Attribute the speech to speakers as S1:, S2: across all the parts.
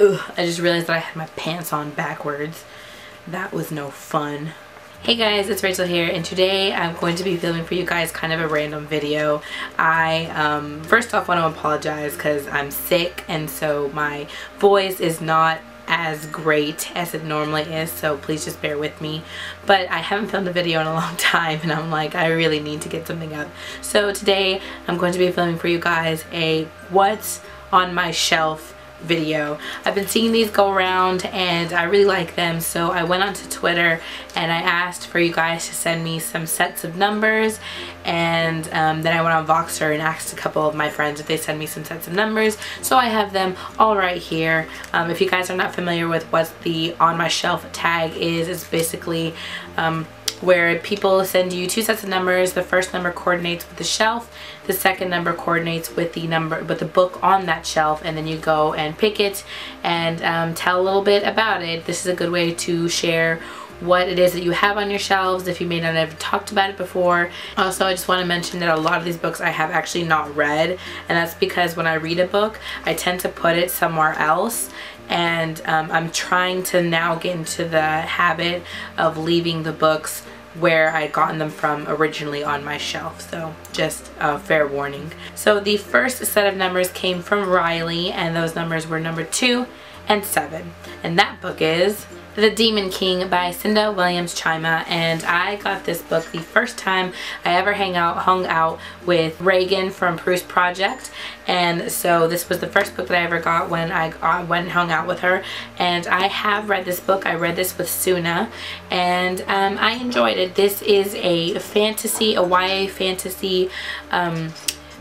S1: Ugh, I just realized that I had my pants on backwards. That was no fun. Hey guys, it's Rachel here, and today I'm going to be filming for you guys kind of a random video. I first off want to apologize because I'm sick, and so my voice is not as great as it normally is, so please just bear with me. But I haven't filmed a video in a long time, and I'm like, I really need to get something up. So today I'm going to be filming for you guys a what's on my shelf video. I've been seeing these go around and I really like them, so I went onto Twitter and I asked for you guys to send me some sets of numbers, and then I went on Voxer and asked a couple of my friends if they send me some sets of numbers, so I have them all right here. If you guys are not familiar with what the on my shelf tag is, it's basically where people send you two sets of numbers. The first number coordinates with the shelf, the second number coordinates with the book on that shelf, and then you go and pick it and tell a little bit about it. This is a good way to share what it is that you have on your shelves if you may not have talked about it before. Also, I just want to mention that a lot of these books I have actually not read, and that's because when I read a book I tend to put it somewhere else, and I'm trying to now get into the habit of leaving the books where I'd gotten them from originally on my shelf, so just a fair warning. So the first set of numbers came from Riley, and those numbers were number 2 and 7, and that book is The Demon King by Cinda Williams Chima. And I got this book the first time I ever hung out with Reagan from Proust Project, and so this was the first book that I ever got when I went and hung out with her, and I have read this book. I read this with Suna, and I enjoyed it. This is a fantasy, a YA fantasy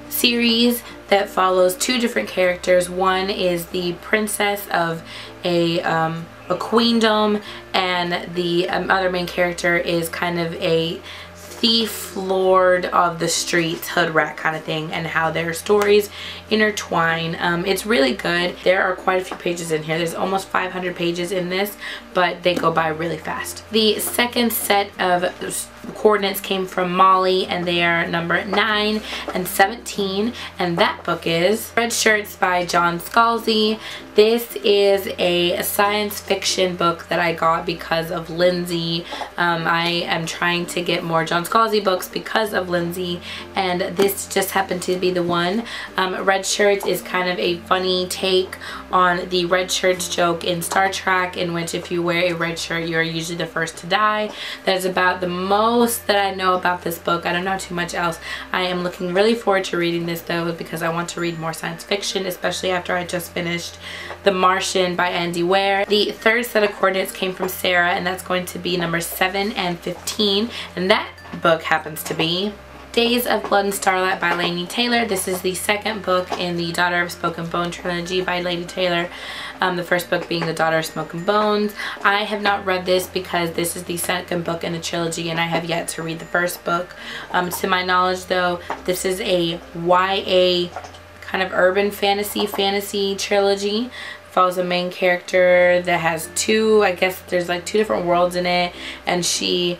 S1: series that follows two different characters. One is the princess of a queendom, and the other main character is kind of a thief lord of the streets, hood rat kind of thing, and how their stories intertwine. It's really good. There are quite a few pages in here. There's almost 500 pages in this, but they go by really fast. The second set of coordinates came from Molly, and they are number 9 and 17, and that book is Red Shirts by John Scalzi. This is a science fiction book that I got because of Lindsay. I am trying to get more John Scalzi books because of Lindsay, and this just happened to be the one. Red Shirts is kind of a funny take on the red shirts joke in Star Trek, in which if you wear a red shirt you're usually the first to die. That is about the most that I know about this book. I don't know too much else. I am looking really forward to reading this though, because I want to read more science fiction, especially after I just finished The Martian by Andy Weir. The third set of coordinates came from Sarah, and that's going to be number 7 and 15, and that book happens to be Days of Blood and Starlight by Laini Taylor. This is the second book in the Daughter of Smoke and Bone trilogy by Laini Taylor. The first book being The Daughter of Smoke and Bones. I have not read this because this is the second book in the trilogy, and I have yet to read the first book. To my knowledge though, this is a YA kind of urban fantasy trilogy. Follows a main character that has I guess there's like 2 different worlds in it, and she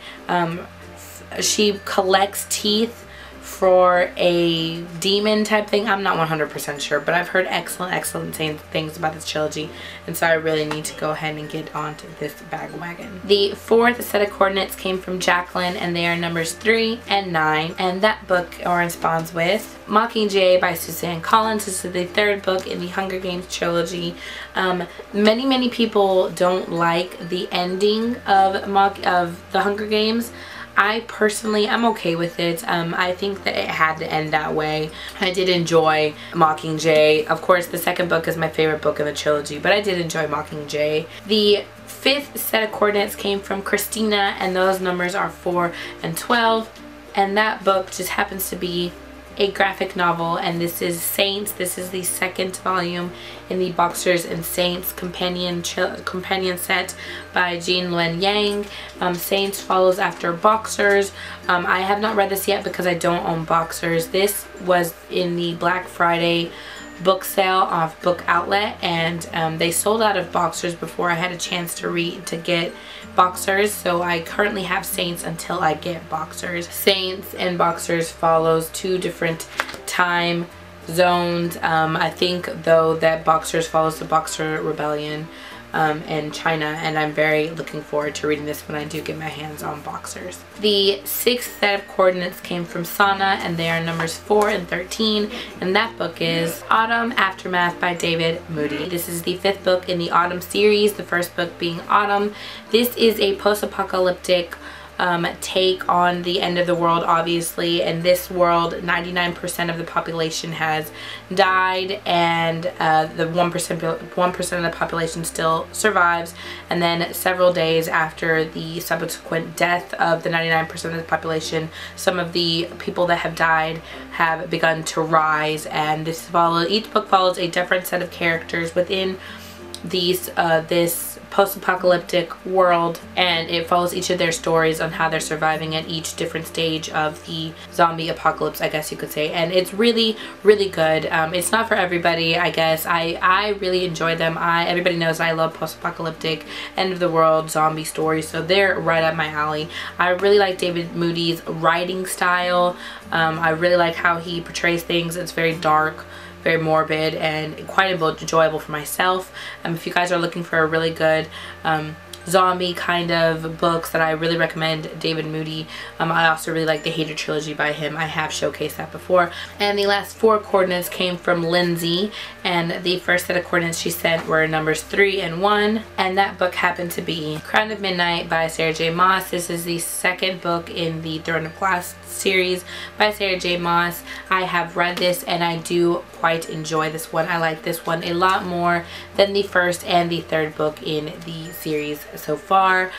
S1: collects teeth for a demon type thing. I'm not 100% sure, but I've heard excellent things about this trilogy, and so I really need to go ahead and get onto this bandwagon. The fourth set of coordinates came from Jacqueline, and they are numbers 3 and 9, and that book corresponds with Mockingjay by Suzanne Collins. This is the third book in the Hunger Games trilogy. Many people don't like the ending of the Hunger Games. I personally am okay with it. I think that it had to end that way. I did enjoy Mockingjay. Of course, the second book is my favorite book in the trilogy, but I did enjoy Mockingjay. The fifth set of coordinates came from Christina, and those numbers are 4 and 12, and that book just happens to be a graphic novel, and this is Saints. This is the second volume in the Boxers and Saints companion set by Jean Luen Yang. Saints follows after Boxers. I have not read this yet because I don't own Boxers. This was in the Black Friday book sale off Book Outlet, and they sold out of Boxers before I had a chance to get Boxers, so I currently have Saints until I get Boxers. Saints and Boxers follows 2 different time zones. I think though that Boxers follows the Boxer Rebellion in China, and I'm very looking forward to reading this when I do get my hands on Boxers. The 6th set of coordinates came from Sana, and they are numbers 4 and 13, and that book is Autumn Aftermath by David Moody. This is the 5th book in the Autumn series, the first book being Autumn. This is a post-apocalyptic take on the end of the world. Obviously, in this world 99% of the population has died, and the 1% of the population still survives, and then several days after the subsequent death of the 99% of the population, some of the people that have died have begun to rise, and each book follows a different set of characters within this post-apocalyptic world, and it follows each of their stories on how they're surviving at each different stage of the zombie apocalypse, I guess you could say. And it's really, really good. It's not for everybody, I guess. I really enjoy them. Everybody knows I love post-apocalyptic end of the world zombie stories, so they're right up my alley. I really like David Moody's writing style. I really like how he portrays things. It's very dark, very morbid, and quite enjoyable for myself. If you guys are looking for a really good zombie kind of books, that I really recommend David Moody. I also really like the Hater trilogy by him. I have showcased that before. And the last 4 coordinates came from Lindsay, and the first set of coordinates she sent were numbers 3 and 1, and that book happened to be Crown of Midnight by Sarah J Maas. This is the 2nd book in the Throne of Glass series by Sarah J Maas. I have read this and I do quite enjoy this one. I like this one a lot more than the 1st and the 3rd book in the series so far.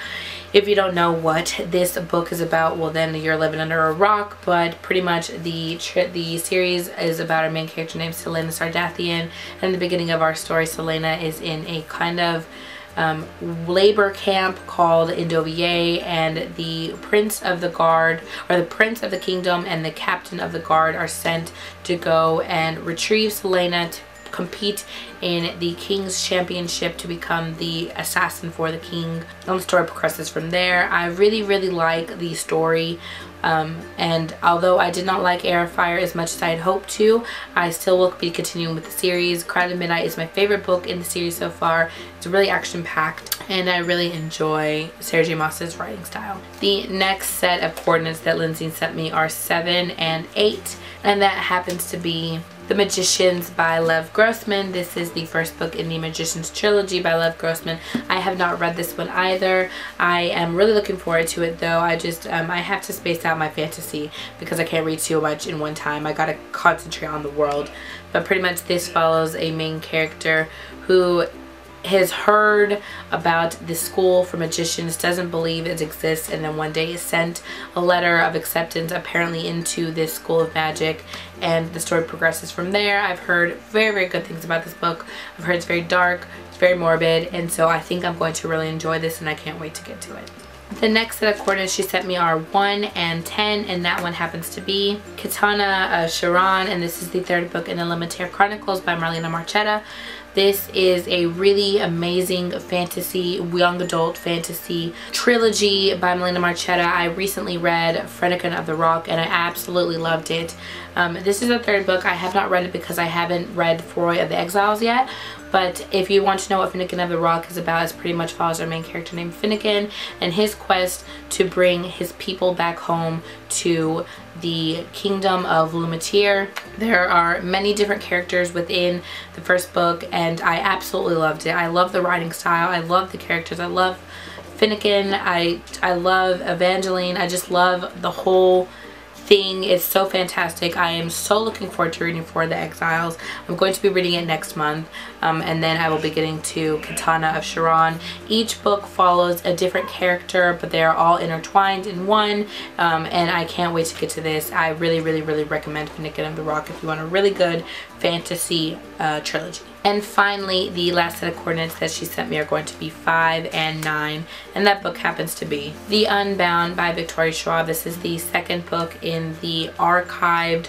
S1: If you don't know what this book is about, well, then you're living under a rock. But pretty much the series is about our main character named Celaena Sardathian, and in the beginning of our story, Celaena is in a kind of labor camp called Indovier, and the Prince of the Guard, or the Prince of the Kingdom, and the Captain of the Guard are sent to go and retrieve Celaena to compete in the King's Championship to become the assassin for the king. And the story progresses from there. I really, really like the story. And although I did not like Heir of Fire as much as I had hoped to, I still will be continuing with the series. Crown of Midnight is my favorite book in the series so far. It's really action-packed, and I really enjoy Sarah J Maas's writing style. The next set of coordinates that Lindsay sent me are 7 and 8, and that happens to be The Magicians by Lev Grossman. This is the first book in the Magicians trilogy by Lev Grossman. I have not read this one either. I am really looking forward to it though. I just I have to space out my fantasy because I can't read too much in one time. I gotta concentrate on the world. But pretty much this follows a main character who has heard about the school for magicians, doesn't believe it exists, and then one day is sent a letter of acceptance apparently into this school of magic, and the story progresses from there. I've heard very, very good things about this book. I've heard it's very dark, it's very morbid, and so I think I'm going to really enjoy this, and I can't wait to get to it. The next set of coordinates she sent me are 1 and 10, and that one happens to be Kitana Sharon, and this is the 3rd book in the Limitere Chronicles by Marlena Marchetta. This is a really amazing fantasy, young adult fantasy trilogy by Marlena Marchetta. I recently read Fennekin of the Rock and I absolutely loved it. This is the 3rd book. I have not read it because I haven't read Foray of the Exiles yet. But if you want to know what Fennekin of the Rock is about, it pretty much follows our main character named Fennekin and his quest to bring his people back home to the kingdom of Limitere. There are many different characters within the 1st book, and I absolutely loved it. I love the writing style. I love the characters. I love Fennekin. I love Evangeline. I just love the whole thing. Is so fantastic. I am so looking forward to reading Foray of the Exiles. I'm going to be reading it next month, and then I will be getting to Kitana of Sharon. Each book follows a different character, but they are all intertwined in one, and I can't wait to get to this. I really, really, really recommend Fennekin of the Rock if you want a really good fantasy trilogy. And finally, the last set of coordinates that she sent me are going to be 5 and 9, and that book happens to be The Unbound by Victoria Schwab. This is the 2nd book in the archived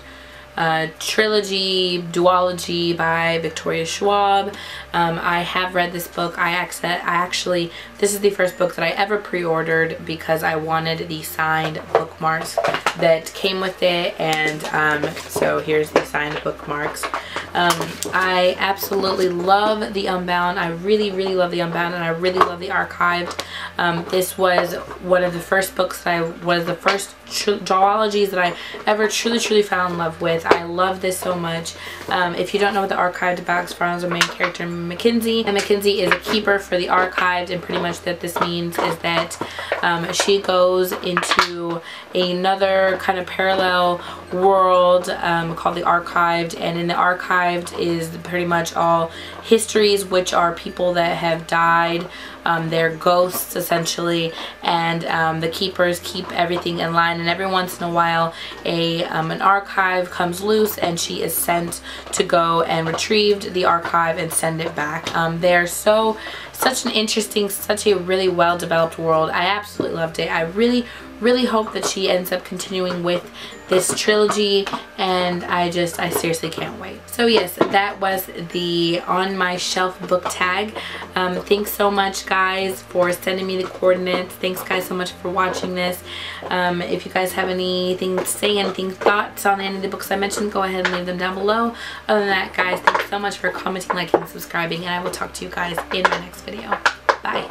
S1: trilogy, duology by Victoria Schwab. I have read this book. This is the first book that I ever pre-ordered because I wanted the signed bookmarks that came with it, and so here's the signed bookmarks. I absolutely love the Unbound. I really love the Unbound, and I really love the Archived. This was one of the first books that was the first duologies that I ever truly fell in love with. I love this so much. If you don't know what the Archived about, follows our main character Mackenzie, and Mackenzie is a keeper for the Archived, and pretty much that this means is that she goes into another kind of parallel world called the Archived, and in the Archived is pretty much all histories, which are people that have died. They're ghosts essentially, and the keepers keep everything in line, and every once in a while an archive comes loose and she is sent to go and retrieve the archive and send it back. They're such an interesting, such a really well developed world. I absolutely loved it. I really hope that she ends up continuing with this trilogy, and I seriously can't wait. So yes, that was the On My Shelf book tag. Thanks so much guys for sending me the coordinates. Thanks guys so much for watching this. If you guys have anything to say, thoughts on any of the books I mentioned, go ahead and leave them down below. Other than that guys, thanks so much for commenting, liking, and subscribing, and I will talk to you guys in my next video. Bye.